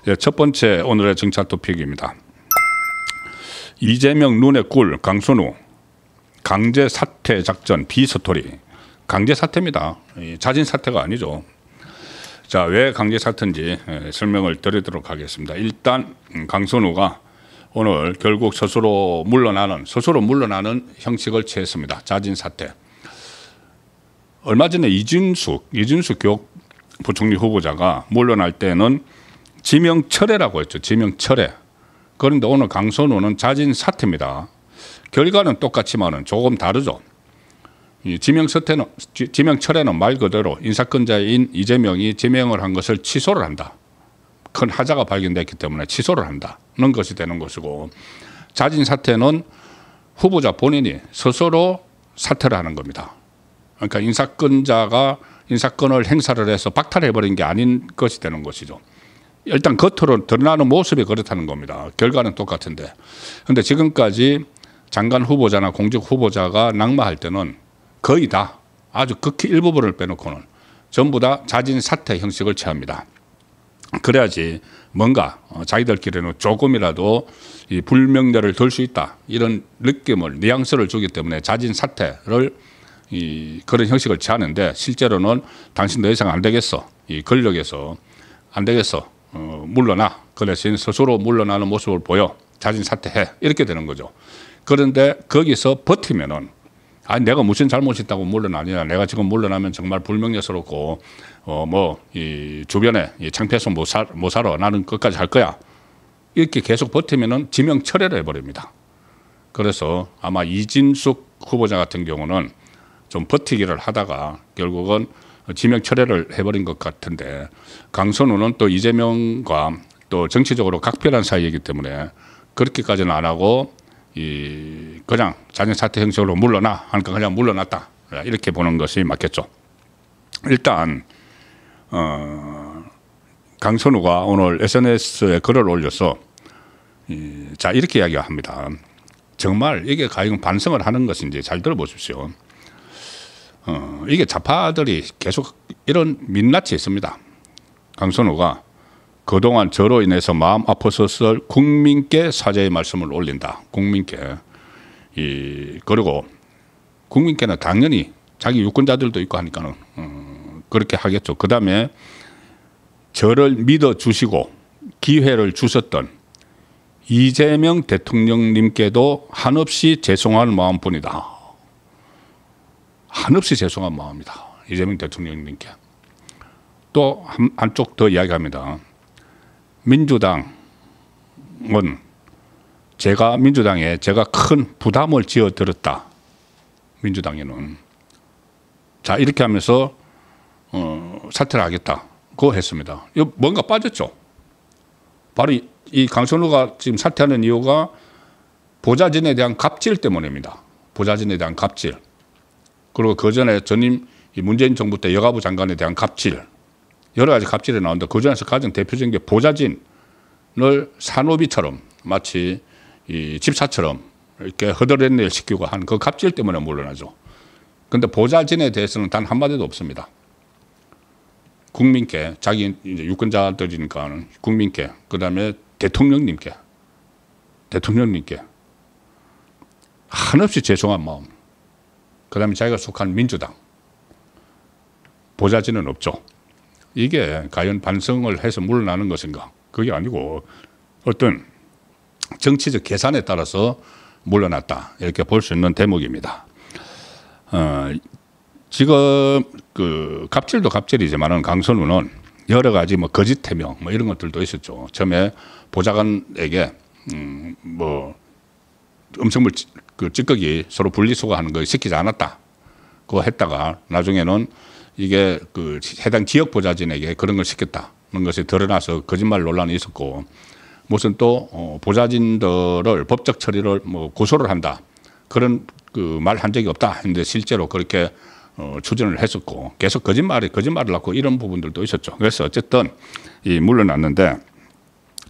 예, 첫 번째 오늘의 정찰 토픽입니다. 이재명 눈의 꿀 강선우 강제 사퇴 작전 비스토리. 강제 사퇴입니다. 자진 사퇴가 아니죠. 자, 왜 강제 사퇴인지 설명을 드리도록 하겠습니다. 일단 강선우가 오늘 결국 스스로 물러나는 형식을 취했습니다. 자진 사퇴. 얼마 전에 이준숙 교육부총리 후보자가 물러날 때는 지명철회라고 했죠. 지명철회. 그런데 오늘 강선우는 자진 사퇴입니다. 결과는 똑같지만은 조금 다르죠. 이 지명철회는 말 그대로 인사권자인 이재명이 지명을 한 것을 취소를 한다. 큰 하자가 발견됐기 때문에 취소를 한다는 것이 되는 것이고, 자진 사퇴는 후보자 본인이 스스로 사퇴를 하는 겁니다. 그러니까 인사권자가 인사권을 행사를 해서 박탈해버린 게 아닌 것이 되는 것이죠. 일단 겉으로 드러나는 모습이 그렇다는 겁니다. 결과는 똑같은데. 그런데 지금까지 장관 후보자나 공직 후보자가 낙마할 때는 거의 다 아주 극히 일부분을 빼놓고는 전부 다 자진 사퇴 형식을 취합니다. 그래야지 뭔가 자기들끼리는 조금이라도 이 불명예를 덜 수 있다, 이런 느낌을, 뉘앙스를 주기 때문에 자진 사퇴를 그런 형식을 취하는데, 실제로는 당신 더 이상 안 되겠어, 이 권력에서 안 되겠어, 물러나, 그 대신 스스로 물러나는 모습을 보여, 자진 사퇴해, 이렇게 되는 거죠. 그런데 거기서 버티면은, 아니 내가 무슨 잘못이 있다고 물러나냐, 내가 지금 물러나면 정말 불명예스럽고 이 주변에 이 창피해서 못 살아, 나는 끝까지 할 거야, 이렇게 계속 버티면은 지명 철회를 해버립니다. 그래서 아마 이진숙 후보자 같은 경우는 좀 버티기를 하다가 결국은 지명 철회를 해버린 것 같은데, 강선우는 또 이재명과 또 정치적으로 각별한 사이이기 때문에 그렇게까지는 안 하고 그냥 자진 사퇴 형식으로 물러나 하니까 그냥 물러났다, 이렇게 보는 것이 맞겠죠. 일단 강선우가 오늘 SNS에 글을 올려서 자, 이렇게 이야기합니다. 정말 이게 과연 반성을 하는 것인지 잘 들어보십시오. 이게 좌파들이 계속 이런 민낯이 있습니다. 강선우가 그동안 저로 인해서 마음 아팠었을 국민께 사죄의 말씀을 올린다. 국민께. 그리고 국민께는 당연히 자기 유권자들도 있고 하니까는 그렇게 하겠죠. 그 다음에 저를 믿어주시고 기회를 주셨던 이재명 대통령님께도 한없이 죄송한 마음뿐이다. 한없이 죄송한 마음이다. 이재명 대통령님께. 또 한쪽 더 이야기합니다. 민주당은 민주당에 제가 큰 부담을 지어드렸다. 민주당에는. 자, 이렇게 하면서 사퇴를 하겠다고 했습니다. 이거 뭔가 빠졌죠. 바로 이 강선우가 지금 사퇴하는 이유가 보좌진에 대한 갑질 때문입니다. 보좌진에 대한 갑질. 그리고 그 전에 전임 문재인 정부 때 여가부 장관에 대한 갑질, 여러 가지 갑질이 나오는데 그 중에서 가장 대표적인 게 보좌진을 산호비처럼 마치 이 집사처럼 이렇게 허드렛일 시키고 한 그 갑질 때문에 물러나죠. 그런데 보좌진에 대해서는 단 한마디도 없습니다. 국민께, 자기 이제 유권자들이니까 국민께, 그 다음에 대통령님께 한없이 죄송한 마음, 그 다음에 자기가 속한 민주당, 보좌진은 없죠. 이게 과연 반성을 해서 물러나는 것인가? 그게 아니고 어떤 정치적 계산에 따라서 물러났다, 이렇게 볼 수 있는 대목입니다. 지금 그 갑질도 갑질이지만은 강선우는 여러 가지 거짓 해명 이런 것들도 있었죠. 처음에 보좌관에게 엄청 찌꺼기 서로 분리수거하는 거 시키지 않았다, 그거 했다가 나중에는 이게 그 해당 지역 보좌진에게 그런 걸 시켰다는 것이 드러나서 거짓말 논란이 있었고, 무슨 또 보좌진들을 법적 처리를 고소를 한다, 그런 그 말 한 적이 없다 했는데 실제로 그렇게 추진을 했었고, 계속 거짓말을 낳고 이런 부분들도 있었죠. 그래서 어쨌든 물러났는데,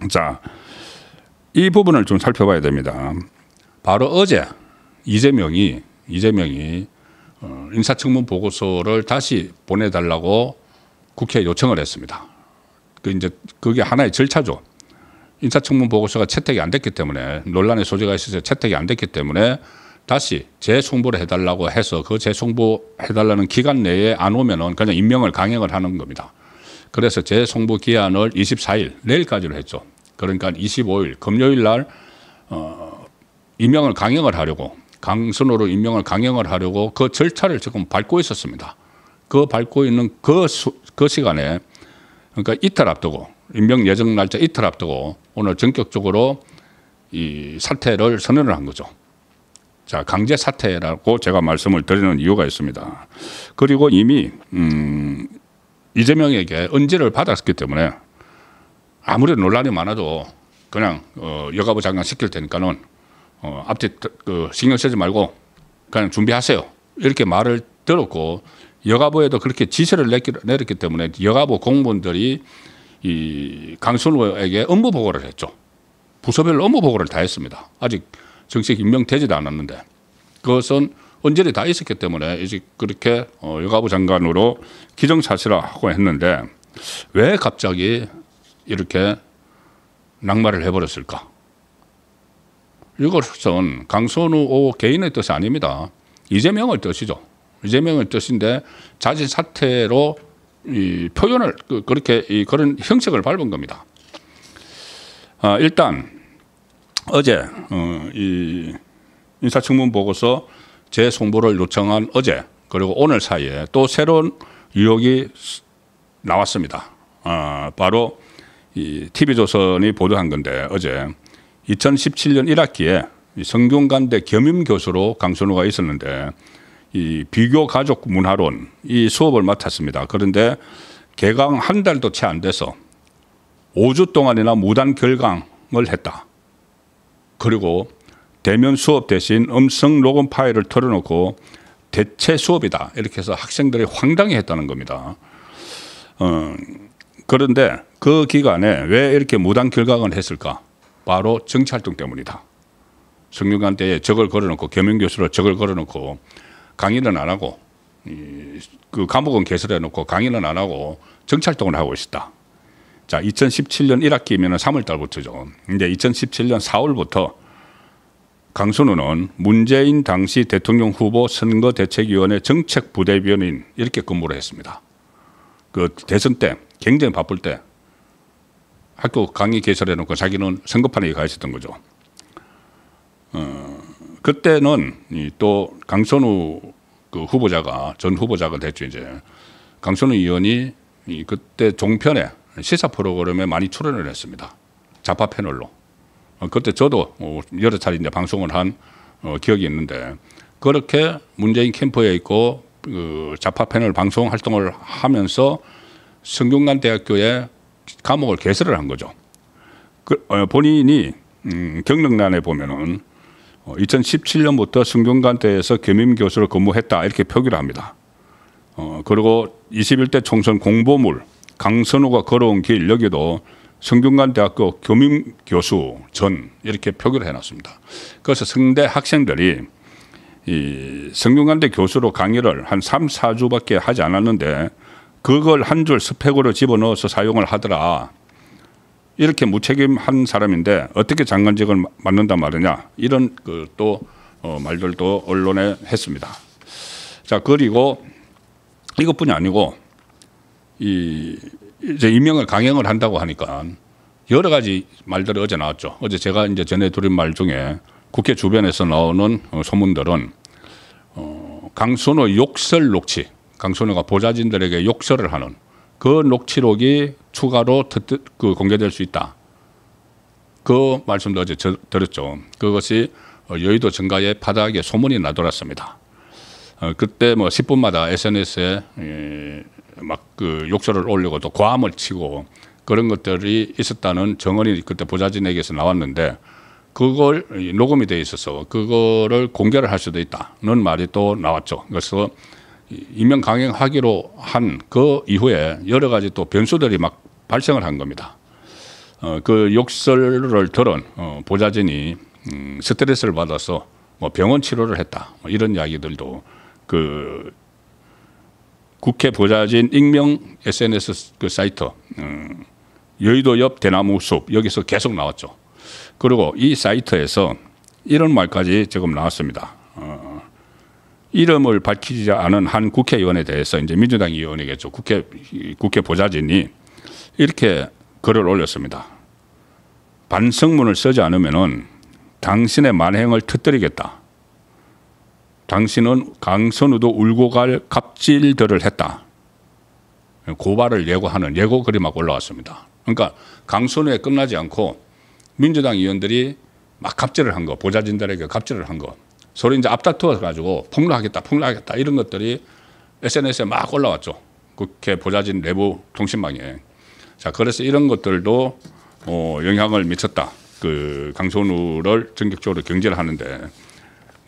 자, 이 부분을 좀 살펴봐야 됩니다. 바로 어제 이재명이 인사청문 보고서를 다시 보내달라고 국회에 요청을 했습니다. 그 이제 그게 하나의 절차죠. 인사청문 보고서가 채택이 안 됐기 때문에 논란의 소지가 있어서 채택이 안 됐기 때문에 다시 재송부를 해달라고 해서 그 재송부해달라는 기간 내에 안 오면은 그냥 임명을 강행을 하는 겁니다. 그래서 재송부 기한을 24일 내일까지로 했죠. 그러니까 25일 금요일 날 임명을 강행을 하려고 강선호로 임명을 강행을 하려고 그 절차를 지금 밟고 있었습니다. 그 밟고 있는 그 시간에 그러니까 이틀 앞두고 임명 예정 날짜 이틀 앞두고 오늘 전격적으로 이 사퇴를 선언을 한 거죠. 자, 강제 사퇴라고 제가 말씀을 드리는 이유가 있습니다. 그리고 이미 이재명에게 언지를 받았기 때문에 아무리 논란이 많아도 그냥 여가부 장관 시킬 테니까는 앞뒤 신경 쓰지 말고 그냥 준비하세요. 이렇게 말을 들었고 여가부에도 그렇게 지시를 내렸기 때문에 여가부 공무원들이 이 강선호에게 업무 보고를 했죠. 부서별로 업무 보고를 다 했습니다. 아직 정식 임명되지도 않았는데 그것은 언질이 다 있었기 때문에 이제 그렇게 여가부 장관으로 기정사실화하고 했는데 왜 갑자기 이렇게 낙마를 해버렸을까? 이것은 강선호 개인의 뜻이 아닙니다. 이재명의 뜻이죠. 이재명의 뜻인데 자진 사퇴로 이 표현을 그렇게 그런 형식을 밟은 겁니다. 일단 어제 이 인사청문 보고서 재송부를 요청한 어제 그리고 오늘 사이에 또 새로운 의혹이 나왔습니다. 바로 이 TV조선이 보도한 건데 어제 2017년 1학기에 성균관대 겸임교수로 강선호가 있었는데 이 비교 가족 문화론 이 수업을 맡았습니다. 그런데 개강 한 달도 채 안 돼서 5주 동안이나 무단 결강을 했다. 그리고 대면 수업 대신 음성 녹음 파일을 털어놓고 대체 수업이다. 이렇게 해서 학생들이 황당해했다는 겁니다. 그런데 그 기간에 왜 이렇게 무단 결강을 했을까? 바로 정치활동 때문이다. 성균관대에 적을 걸어놓고 겸임교수로 적을 걸어놓고 강의는 안 하고 그 과목은 개설해놓고 강의는 안 하고 정치활동을 하고 있었다. 자, 2017년 1학기면 3월 달부터죠. 이제 2017년 4월부터 강선호는 문재인 당시 대통령 후보 선거대책위원회 정책부대변인 이렇게 근무를 했습니다. 그 대선 때 굉장히 바쁠 때 학교 강의 개설해놓고 자기는 선거판에 가 있었던 거죠. 그때는 또 강선우 그 후보자가 전 후보자가 됐죠. 이제 강선우 의원이 그때 종편에 시사 프로그램에 많이 출연을 했습니다. 좌파 패널로. 그때 저도 여러 차례 이제 방송을 한 기억이 있는데 그렇게 문재인 캠프에 있고 그 좌파 패널 방송 활동을 하면서 성균관대학교에 과목을 개설을 한 거죠. 본인이 경력란에 보면은 2017년부터 성균관대에서 겸임교수로 근무했다 이렇게 표기를 합니다. 그리고 21대 총선 공보물 강선호가 걸어온 길 여기도 성균관대학교 겸임교수 전 이렇게 표기를 해놨습니다. 그래서 성대 학생들이 이 성균관대 교수로 강의를 한 3, 4주밖에 하지 않았는데 그걸 한 줄 스펙으로 집어넣어서 사용을 하더라. 이렇게 무책임한 사람인데 어떻게 장관직을 맡는단 말이냐 이런 그 또 말들도 언론에 했습니다. 자, 그리고 이것뿐이 아니고 이제 임명을 강행을 한다고 하니까 여러 가지 말들이 어제 나왔죠. 어제 제가 이제 전해드린 말 중에 국회 주변에서 나오는 소문들은 강선호 욕설 녹취, 강선호가 보좌진들에게 욕설을 하는 그 녹취록이 추가로 공개될 수 있다. 그 말씀도 어제 들었죠. 그것이 여의도 정가의 바닥에 소문이 나돌았습니다. 그때 뭐 10분마다 SNS에 막 그 욕설을 올리고 또 고함을 치고 그런 것들이 있었다는 정언이 그때 보좌진에게서 나왔는데 그걸 녹음이 돼 있어서 그거를 공개를 할 수도 있다는 말이 또 나왔죠. 그래서 임명 강행하기로 한 그 이후에 여러 가지 또 변수들이 막 발생을 한 겁니다. 그 욕설을 들은 보좌진이 스트레스를 받아서 뭐 병원 치료를 했다. 뭐 이런 이야기들도 그 국회 보좌진 익명 SNS 그 사이트 여의도 옆 대나무 숲 여기서 계속 나왔죠. 그리고 이 사이트에서 이런 말까지 지금 나왔습니다. 이름을 밝히지 않은 한 국회의원에 대해서 이제 민주당 의원이겠죠. 국회 보좌진이 이렇게 글을 올렸습니다. 반성문을 쓰지 않으면은 당신의 만행을 터뜨리겠다. 당신은 강선우도 울고 갈 갑질들을 했다. 고발을 예고하는 예고글이 막 올라왔습니다. 그러니까 강선우에 끝나지 않고 민주당 의원들이 막 갑질을 한 거, 보좌진들에게 갑질을 한 거, 서로 이제 앞다투어 가지고 폭로하겠다 이런 것들이 SNS에 막 올라왔죠. 국회 보좌진 내부 통신망에. 자, 그래서 이런 것들도 영향을 미쳤다. 그 강선우를 전격적으로 경질을 하는데.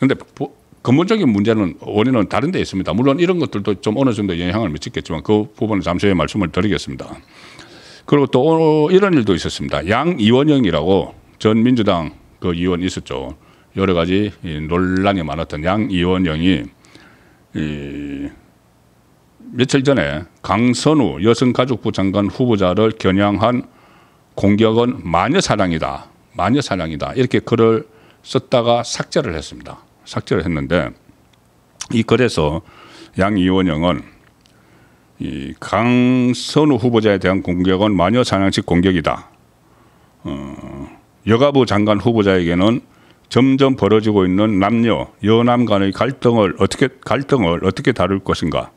근데 근본적인 문제는 원인은 다른 데 있습니다. 물론 이런 것들도 좀 어느 정도 영향을 미쳤겠지만 그 부분은 잠시 후에 말씀을 드리겠습니다. 그리고 또 이런 일도 있었습니다. 양이원영이라고 전 민주당 그 의원 있었죠. 여러 가지 논란이 많았던 양이원영이 며칠 전에 강선우 여성가족부 장관 후보자를 겨냥한 공격은 마녀사냥이다. 마녀사냥이다. 이렇게 글을 썼다가 삭제를 했습니다. 삭제를 했는데 이 글에서 양이원영은 이 강선우 후보자에 대한 공격은 마녀사냥식 공격이다. 여가부 장관 후보자에게는 점점 벌어지고 있는 남녀, 여남 간의 갈등을 어떻게 다룰 것인가.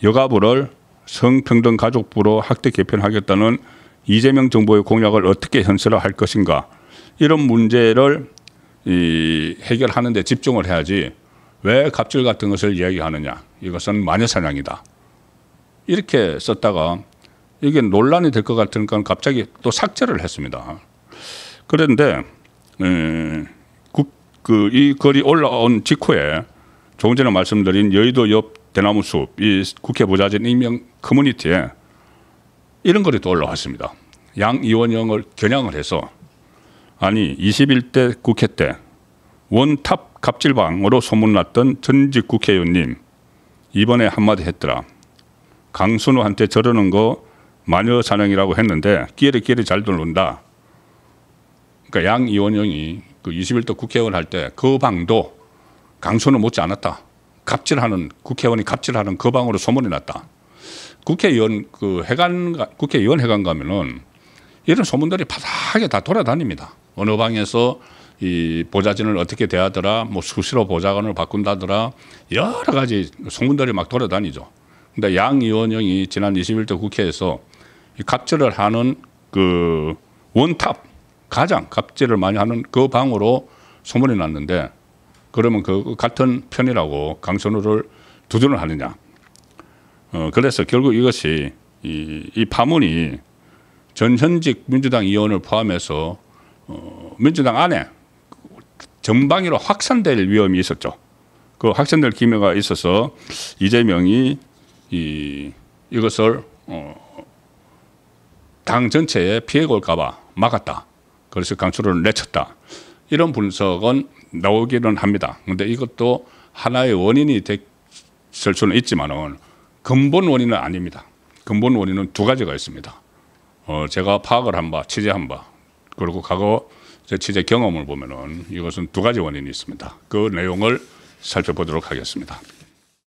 여가부를 성평등 가족부로 확대 개편하겠다는 이재명 정부의 공약을 어떻게 현실화할 것인가. 이런 문제를 해결하는 데 집중을 해야지 왜 갑질 같은 것을 이야기하느냐. 이것은 마녀사냥이다. 이렇게 썼다가 이게 논란이 될 것 같으니까 갑자기 또 삭제를 했습니다. 그런데 이 글이 올라온 직후에 조금 전에 말씀드린 여의도 옆 대나무 숲, 이 국회 보좌진 익명 커뮤니티에 이런 글이 또 올라왔습니다. 양이원영을 겨냥을 해서 아니 21대 국회 때 원탑 갑질방으로 소문났던 전직 국회의원님 이번에 한마디 했더라. 강선우한테 저러는 거 마녀사냥이라고 했는데 끼리 잘 돌는다. 그러니까 양이원영이 그 21대 국회의원 할 때 그 방도 강선우 못지 않았다. 국회의원이 갑질하는 그 방으로 소문이 났다. 국회의원 회관 가면은 이런 소문들이 바닥에 다 돌아다닙니다. 어느 방에서 이 보좌진을 어떻게 대하더라, 뭐 수시로 보좌관을 바꾼다더라, 여러 가지 소문들이 막 돌아다니죠. 근데 양이원영이 지난 21대 국회에서 갑질을 하는 그 원탑 가장 갑질을 많이 하는 그 방으로 소문이 났는데 그러면 그 같은 편이라고 강선우를 두둔을 하느냐. 그래서 결국 이것이 이 파문이 전현직 민주당 의원을 포함해서 민주당 안에 전방위로 확산될 위험이 있었죠. 그 확산될 기미가 있어서 이재명이 이것을 당 전체에 피해가 올까 봐 막았다. 그래서 강선우를 내쳤다. 이런 분석은 나오기는 합니다. 그런데 이것도 하나의 원인이 됐을 수는 있지만은 근본 원인은 아닙니다. 근본 원인은 두 가지가 있습니다. 제가 파악을 한 바, 취재한 바, 그리고 과거 제 취재 경험을 보면은 이것은 두 가지 원인이 있습니다. 그 내용을 살펴보도록 하겠습니다.